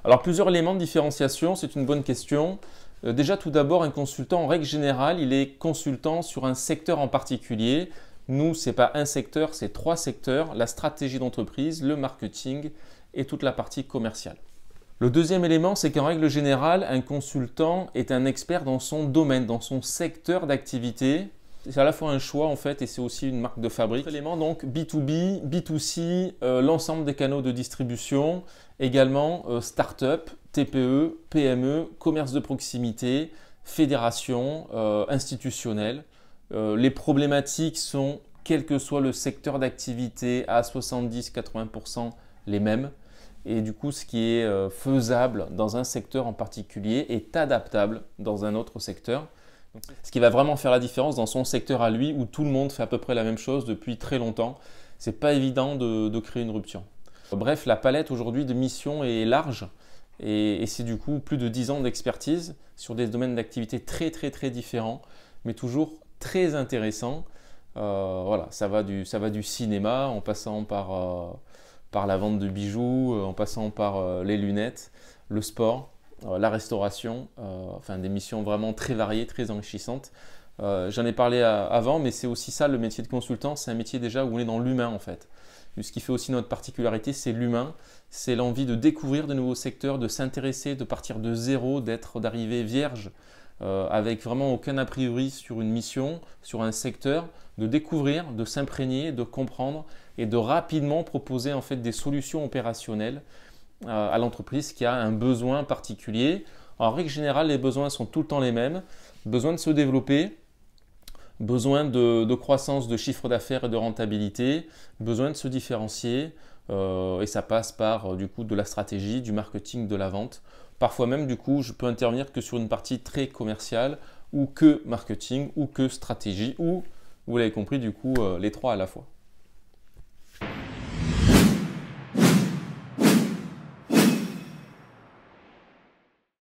Alors plusieurs éléments de différenciation, c'est une bonne question. Déjà tout d'abord, un consultant en règle générale, il est consultant sur un secteur en particulier. Nous, ce n'est pas un secteur, c'est 3 secteurs, la stratégie d'entreprise, le marketing et toute la partie commerciale. Le deuxième élément, c'est qu'en règle générale, un consultant est un expert dans son domaine, dans son secteur d'activité. C'est à la fois un choix en fait et c'est aussi une marque de fabrique. Élément donc B2B, B2C, l'ensemble des canaux de distribution, également start-up, TPE, PME, commerce de proximité, fédération, institutionnelle. Les problématiques sont, quel que soit le secteur d'activité, à 70-80% les mêmes. Et du coup, ce qui est faisable dans un secteur en particulier est adaptable dans un autre secteur. Ce qui va vraiment faire la différence dans son secteur à lui, où tout le monde fait à peu près la même chose depuis très longtemps. C'est pas évident de créer une rupture. Bref, la palette aujourd'hui de missions est large et c'est du coup plus de 10 ans d'expertise sur des domaines d'activité très différents, mais toujours très intéressants. Voilà, ça va du cinéma en passant par la vente de bijoux, en passant par les lunettes, le sport, la restauration, enfin des missions vraiment très variées, très enrichissantes. J'en ai parlé avant, mais c'est aussi ça le métier de consultant, c'est un métier déjà où on est dans l'humain en fait. Ce qui fait aussi notre particularité, c'est l'humain, c'est l'envie de découvrir de nouveaux secteurs, de s'intéresser, de partir de zéro, d'arriver vierge, avec vraiment aucun a priori sur une mission, sur un secteur, de découvrir, de s'imprégner, de comprendre et de rapidement proposer en fait des solutions opérationnelles à l'entreprise qui a un besoin particulier. En règle générale, les besoins sont tout le temps les mêmes. Besoin de se développer, besoin de croissance de chiffre d'affaires et de rentabilité, besoin de se différencier et ça passe par du coup de la stratégie, du marketing, de la vente. Parfois même du coup, je peux intervenir que sur une partie très commerciale ou que marketing ou que stratégie ou, vous l'avez compris, du coup les 3 à la fois.